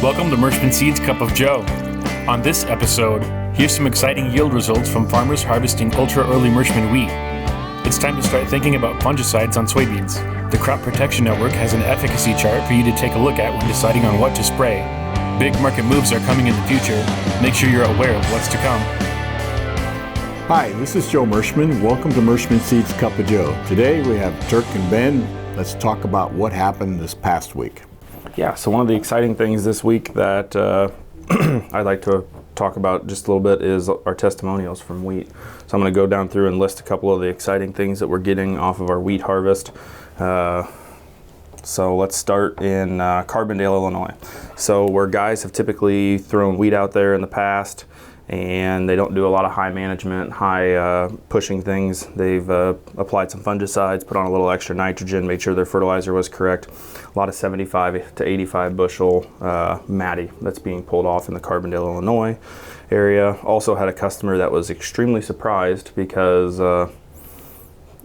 Welcome to Merschman Seeds Cup of Joe. On this episode, here's some exciting yield results from farmers harvesting ultra-early Merschman wheat. It's time to start thinking about fungicides on soybeans. The Crop Protection Network has an efficacy chart for you to take a look at when deciding on what to spray. Big market moves are coming in the future. Make sure you're aware of what's to come. Hi, this is Joe Merschman. Welcome to Merschman Seeds Cup of Joe. Today we have Turk and Ben. Let's talk about what happened this past week. Yeah, so one of the exciting things this week that I'd like to talk about just a little bit is our testimonials from wheat. So I'm going to go down through and list a couple of the exciting things that we're getting off of our wheat harvest. So let's start in Carbondale, Illinois. So where guys have typically thrown wheat out there in the past, and they don't do a lot of high management, high pushing things. They've applied some fungicides, put on a little extra nitrogen, made sure their fertilizer was correct. A lot of 75 to 85 bushel matty that's being pulled off in the Carbondale, Illinois area. Also had a customer that was extremely surprised because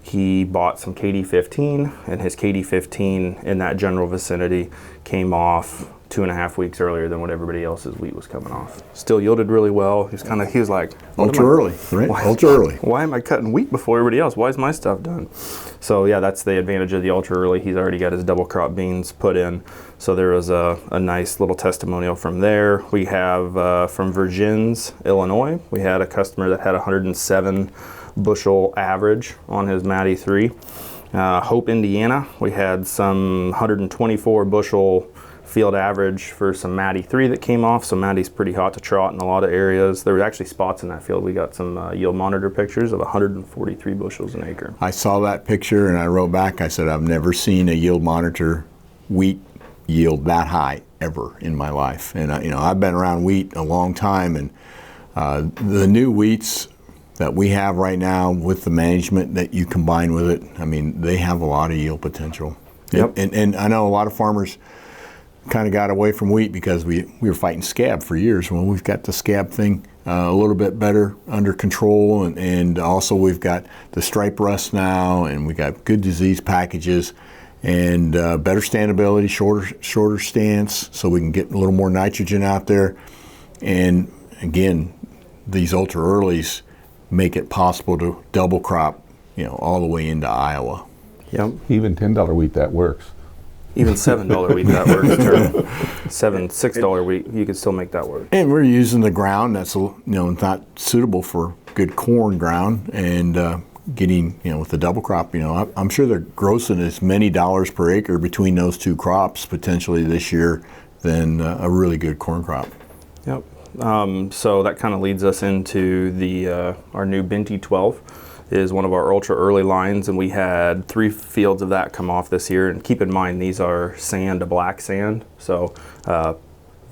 he bought some KD15, and his KD15 in that general vicinity came off 2.5 weeks earlier than what everybody else's wheat was coming off. Still yielded really well. He was like, ultra early, right? Ultra early. Why am I cutting wheat before everybody else? Why is my stuff done? So yeah, that's the advantage of the ultra early. He's already got his double crop beans put in. So there was a nice little testimonial from there. We have from Virgins, Illinois. We had a customer that had 107 bushel average on his Matty 3. Hope, Indiana, we had some 124 bushel field average for some Matty 3 that came off. So Matty's pretty hot to trot in a lot of areas. There were actually spots in that field. We got some yield monitor pictures of 143 bushels an acre. I saw that picture and I wrote back, I said, I've never seen a yield monitor wheat yield that high ever in my life. And I've been around wheat a long time, and the new wheats that we have right now with the management that you combine with it, I mean, they have a lot of yield potential. Yep. And I know a lot of farmers kind of got away from wheat because we were fighting scab for years. Well, we've got the scab thing a little bit better under control, and also we've got the stripe rust now, and we got good disease packages, and better standability, shorter stance, so we can get a little more nitrogen out there. And again, these ultra earlies make it possible to double crop, all the way into Iowa. Yep. Even $10 wheat, that works. Even $7 wheat, that works. $6 wheat, you could still make that work. And we're using the ground that's not suitable for good corn ground, and getting with the double crop. I'm sure they're grossing as many dollars per acre between those two crops potentially this year than a really good corn crop. Yep. So that kind of leads us into our new Binti 12. Is one of our ultra early lines, and we had 3 fields of that come off this year. And keep in mind, these are sand to black sand, so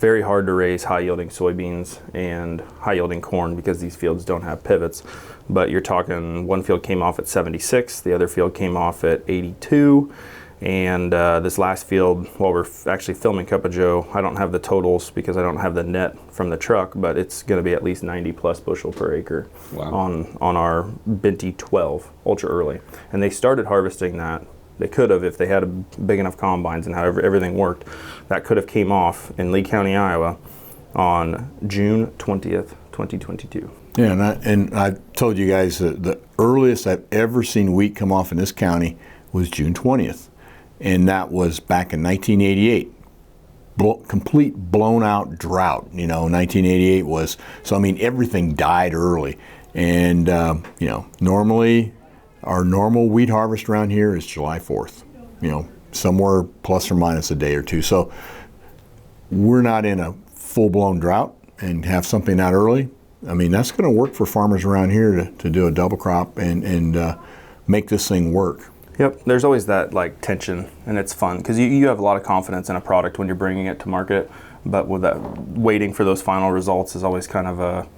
very hard to raise high yielding soybeans and high yielding corn because these fields don't have pivots. But you're talking one field came off at 76, the other field came off at 82. And this last field, while we're actually filming Cup of Joe, I don't have the totals because I don't have the net from the truck, but it's going to be at least 90 plus bushel per acre. Wow. on our Binti 12 ultra early. And they started harvesting that. They could have, if they had a big enough combines and however everything worked, that could have came off in Lee County, Iowa on June 20th, 2022. Yeah, and I told you guys that the earliest I've ever seen wheat come off in this county was June 20th. And that was back in 1988. Complete blown out drought, 1988 was. So, everything died early. And, normally our normal wheat harvest around here is July 4th, somewhere plus or minus a day or two. So we're not in a full-blown drought and have something that early. That's going to work for farmers around here to do a double crop and make this thing work. Yep, there's always that tension, and it's fun because you have a lot of confidence in a product when you're bringing it to market, but with that waiting for those final results is always kind of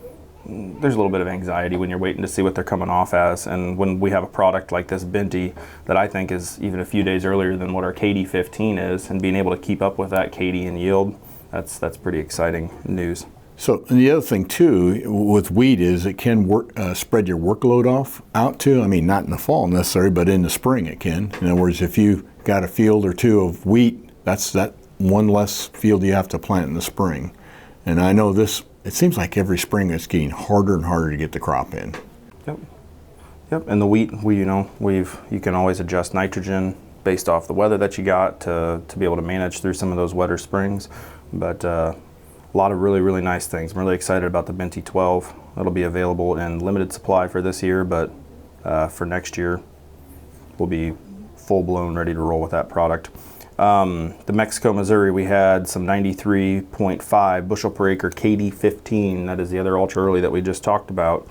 there's a little bit of anxiety when you're waiting to see what they're coming off as. And when we have a product like this Binti that I think is even a few days earlier than what our KD15 is, and being able to keep up with that KD in yield, that's pretty exciting news. So the other thing too with wheat is it can spread your workload out too. I mean, not in the fall necessarily, but in the spring it can. In other words, if you got a field or two of wheat, that's one less field you have to plant in the spring. And I know this, it seems like every spring it's getting harder and harder to get the crop in. Yep. Yep. And the wheat, you can always adjust nitrogen based off the weather that you got to be able to manage through some of those wetter springs. But a lot of really, really nice things. I'm really excited about the Binti 12. It'll be available in limited supply for this year, but for next year, we'll be full-blown ready to roll with that product. The Mexico, Missouri, we had some 93.5 bushel per acre KD15. That is the other ultra early that we just talked about.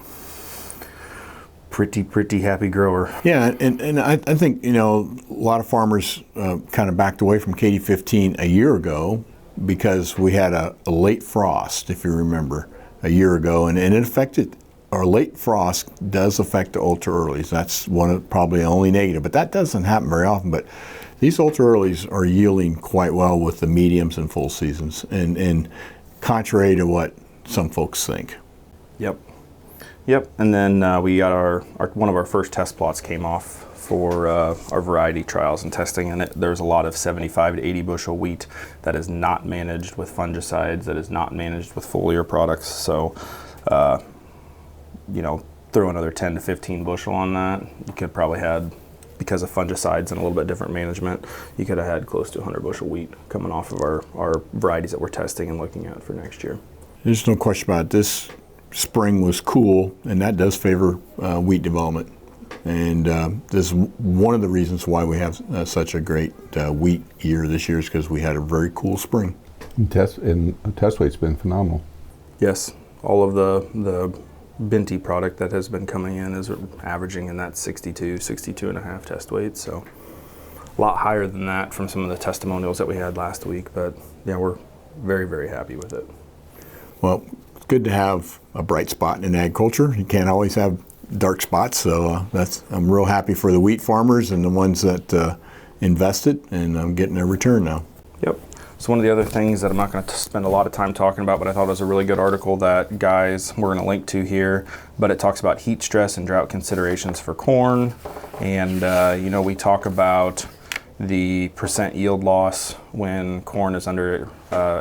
Pretty happy grower. Yeah, and I think, a lot of farmers kind of backed away from KD15 a year ago because we had a late frost, if you remember, a year ago, and it affected, or late frost does affect the ultra earlies. That's one of probably the only negative, but that doesn't happen very often. But these ultra earlies are yielding quite well with the mediums and full seasons, and contrary to what some folks think. Yep, and then we got one of our first test plots came off for our variety trials and testing, and there's a lot of 75 to 80 bushel wheat that is not managed with fungicides, that is not managed with foliar products. So, throw another 10 to 15 bushel on that. You could probably had, because of fungicides and a little bit different management, you could have had close to 100 bushel wheat coming off of our varieties that we're testing and looking at for next year. There's no question about it. This spring was cool, and that does favor wheat development. And this is one of the reasons why we have such a great wheat year this year, is because we had a very cool spring. And test weight's been phenomenal. Yes, all of the Binti product that has been coming in is averaging in that 62 and a half test weight. So a lot higher than that from some of the testimonials that we had last week. But yeah, we're very, very happy with it. Well, it's good to have a bright spot in agriculture. You can't always have dark spots, so I'm real happy for the wheat farmers and the ones that invested, and I'm getting their return now. Yep. So one of the other things that I'm not going to spend a lot of time talking about, but I thought it was a really good article that we're going to link to here, but it talks about heat stress and drought considerations for corn. And we talk about the percent yield loss when corn is under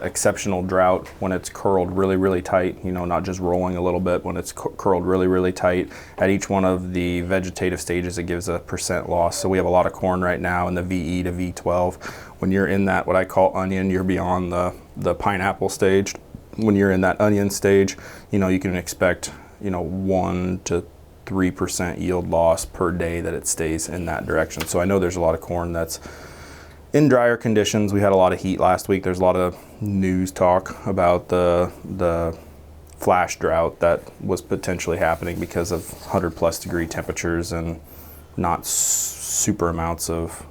exceptional drought, when it's curled really, really tight, not just rolling a little bit, when it's curled really, really tight. At each one of the vegetative stages, it gives a percent loss. So we have a lot of corn right now in the VE to V12. When you're in that, what I call onion, you're beyond the pineapple stage. When you're in that onion stage, you can expect, 1 to 3% yield loss per day that it stays in that direction. So I know there's a lot of corn that's in drier conditions. We had a lot of heat last week. There's a lot of news talk about the flash drought that was potentially happening because of 100+ degree temperatures and not super amounts of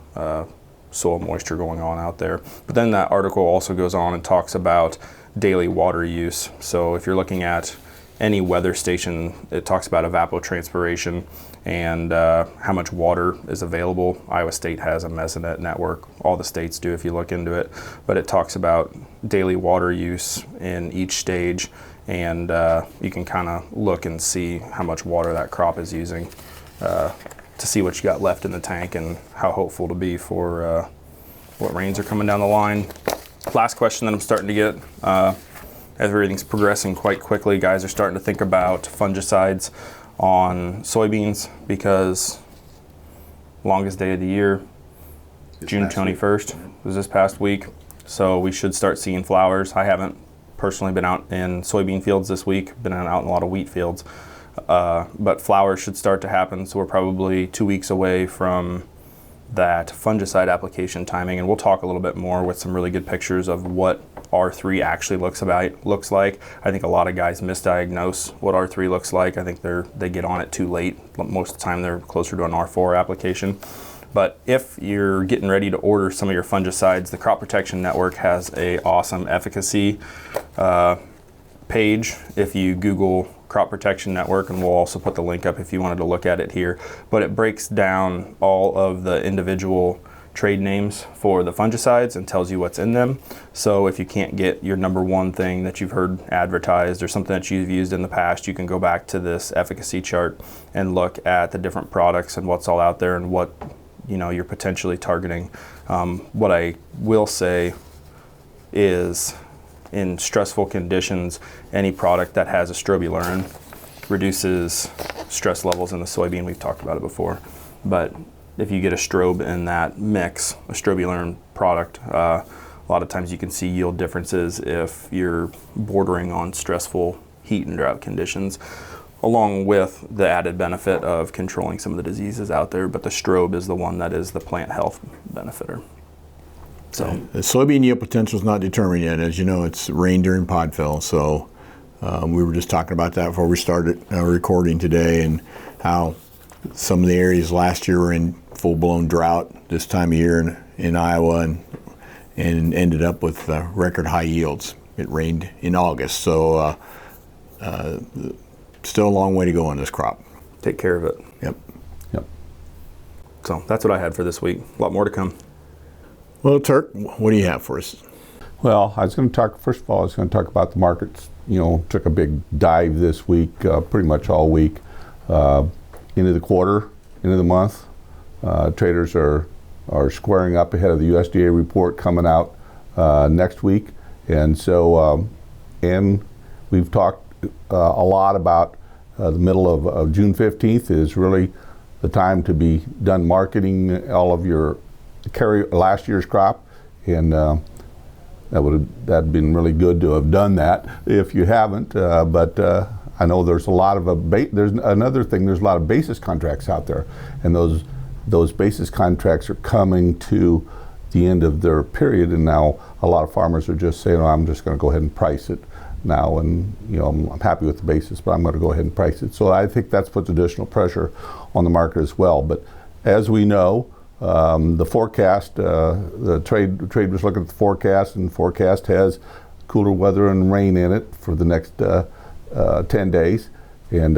soil moisture going on out there. But then that article also goes on and talks about daily water use. So if you're looking at any weather station, it talks about evapotranspiration and how much water is available. Iowa State has a mesonet network. All the states do if you look into it. But it talks about daily water use in each stage, and you can kind of look and see how much water that crop is using to see what you got left in the tank and how hopeful to be for what rains are coming down the line. Last question that I'm starting to get, everything's progressing quite quickly. Guys are starting to think about fungicides on soybeans because longest day of the year, June 21st, was this past week. So we should start seeing flowers. I haven't personally been out in soybean fields this week, been out in a lot of wheat fields. But flowers should start to happen. So we're probably 2 weeks away from that fungicide application timing, and we'll talk a little bit more with some really good pictures of what R3 actually looks like. I think a lot of guys misdiagnose what R3 looks like. I think they get on it too late. Most of the time they're closer to an R4 application. But if you're getting ready to order some of your fungicides, the Crop Protection Network has a awesome Efficacy page. If you Google Crop Protection Network, and we'll also put the link up if you wanted to look at it here, but it breaks down all of the individual trade names for the fungicides and tells you what's in them. So if you can't get your number one thing that you've heard advertised or something that you've used in the past, you can go back to this efficacy chart and look at the different products and what's all out there and what you're potentially targeting. What I will say is in stressful conditions, any product that has a strobilurin reduces stress levels in the soybean. We've talked about it before. But if you get a strobe in that mix, a strobilurin product, a lot of times you can see yield differences if you're bordering on stressful heat and drought conditions, along with the added benefit of controlling some of the diseases out there. But the strobe is the one that is the plant health benefiter. So the soybean yield potential is not determined yet. As you know, it's rain during pod fill. So we were just talking about that before we started recording today, and how some of the areas last year were in full-blown drought this time of year in Iowa, and ended up with record high yields. It rained in August, so still a long way to go on this crop. take care of it. Yep. So that's what I had for this week. A lot more to come. Well, Turk, what do you have for us? Well, I was going to talk, first of all, I was going to talk about the markets. Took a big dive this week, pretty much all week, into the quarter, into the month. Traders are squaring up ahead of the USDA report coming out next week. And so, and we've talked a lot about the middle of June 15th is really the time to be done marketing all of your last year's crop, and that'd been really good to have done that if you haven't. But I know there's a lot of there's another thing. There's a lot of basis contracts out there, and those basis contracts are coming to the end of their period, and now a lot of farmers are just saying, I'm just going to go ahead and price it now, and I'm happy with the basis, but I'm going to go ahead and price it. So I think that's puts additional pressure on the market as well. But as we know, the forecast, the trade was looking at the forecast, and the forecast has cooler weather and rain in it for the next 10 days. And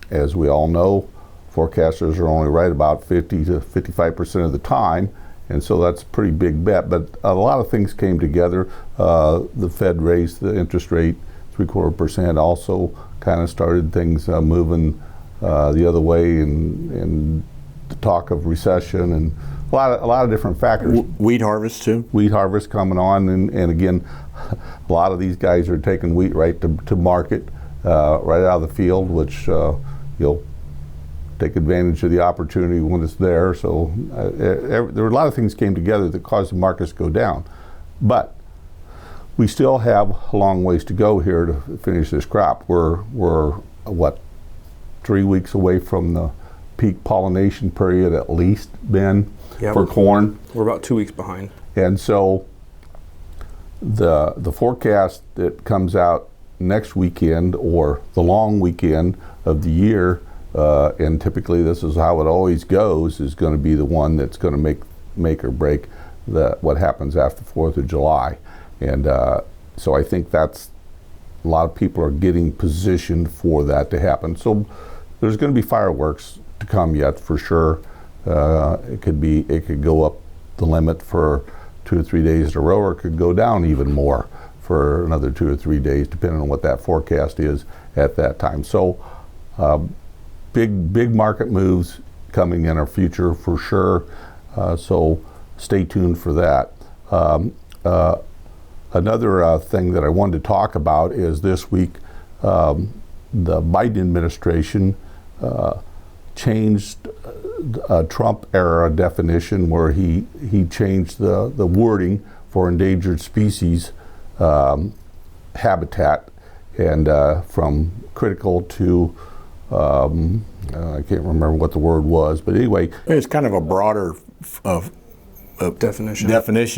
as we all know, forecasters are only right about 50 to 55% of the time. And so that's a pretty big bet. But a lot of things came together. The Fed raised the interest rate 0.75%, also kind of started things moving the other way, and the talk of recession and a lot of different factors. Wheat harvest too. Wheat harvest coming on, and again, a lot of these guys are taking wheat right to market, right out of the field, which you'll take advantage of the opportunity when it's there. So there were a lot of things came together that caused the markets to go down, but we still have a long ways to go here to finish this crop. We're what, 3 weeks away from the peak pollination period, at least, Ben, for corn. We're about 2 weeks behind. And so the forecast that comes out next weekend, or the long weekend of the year, and typically this is how it always goes, is going to be the one that's going to make or break what happens after 4th of July. And so I think that's, a lot of people are getting positioned for that to happen. So there's going to be fireworks to come yet, for sure. It could go up the limit for 2 or 3 days in a row, or it could go down even more for another 2 or 3 days, depending on what that forecast is at that time. So big market moves coming in our future, for sure. So stay tuned for that. Another thing that I wanted to talk about is this week, the Biden administration changed a Trump era definition, where he changed the wording for endangered species habitat, and from critical to I can't remember what the word was, but anyway, it's kind of a broader definition.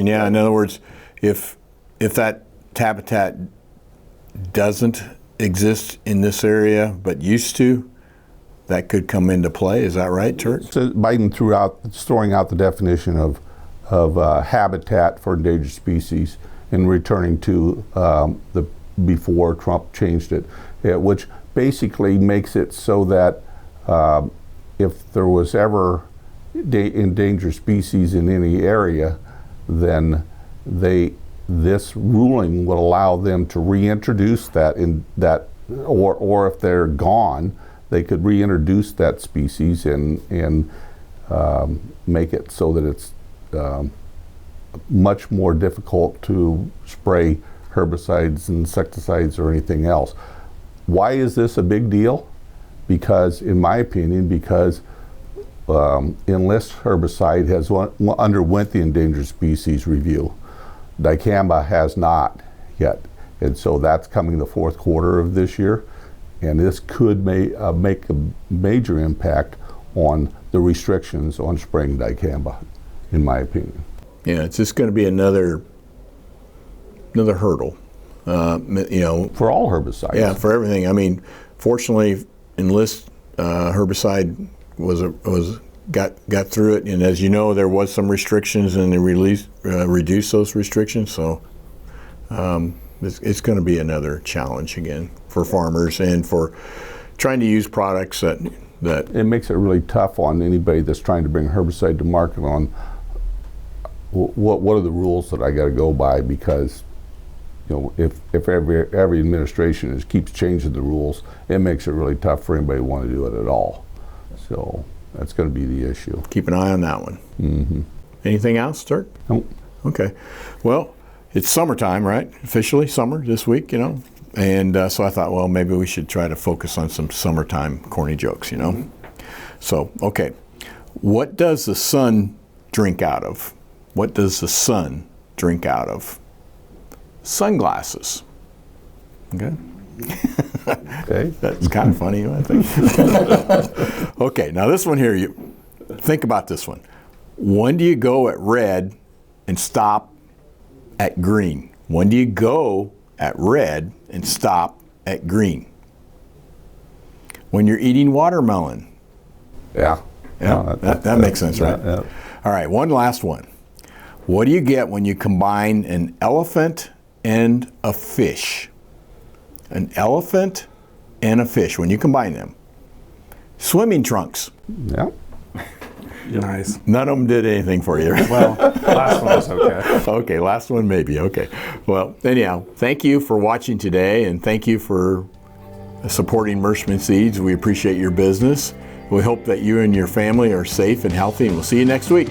Yeah, in other words, if that habitat doesn't exist in this area but used to, that could come into play. Is that right, Turk? So Biden throwing out the definition of habitat for endangered species and returning to the before Trump changed it, which basically makes it so that if there was ever endangered species in any area, then this ruling would allow them to reintroduce that or if they're gone, they could reintroduce that species and make it so that it's much more difficult to spray herbicides, insecticides, or anything else. Why is this a big deal? Because, in my opinion, because Enlist herbicide has underwent the endangered species review. Dicamba has not yet, and so that's coming the fourth quarter of this year, and this could make a major impact on the restrictions on spraying dicamba, in my opinion. Yeah, it's just going to be another hurdle. For all herbicides. Yeah, for everything. I mean, fortunately, Enlist herbicide got through it, and as you know, there was some restrictions, and they reduced those restrictions. So it's going to be another challenge again for farmers and for trying to use products that it makes it really tough on anybody that's trying to bring herbicide to market on what are the rules that I got to go by, because if every administration keeps changing the rules, it makes it really tough for anybody to want to do it at all. So that's going to be the issue. Keep an eye on that one. Mm-hmm. Anything else, Dirk? Nope. Okay. Well, it's summertime, right? Officially summer this week, And so I thought, well, maybe we should try to focus on some summertime corny jokes, So, okay. What does the sun drink out of? What does the sun drink out of? Sunglasses. Okay. Okay. That's kind of funny, I think. Okay, now this one here, think about this one. When do you go at red and stop at green? When do you go at red and stop at green? When you're eating watermelon. Yeah. Yeah, that makes sense, right? Yeah. All right, one last one. What do you get when you combine an elephant and a fish? An elephant and a fish, when you combine them. Swimming trunks. Yeah. Nice. None of them did anything for you. Well, last one was okay. Okay, last one maybe. Okay. Well, anyhow, thank you for watching today, and thank you for supporting Merschman Seeds. We appreciate your business. We hope that you and your family are safe and healthy, and we'll see you next week.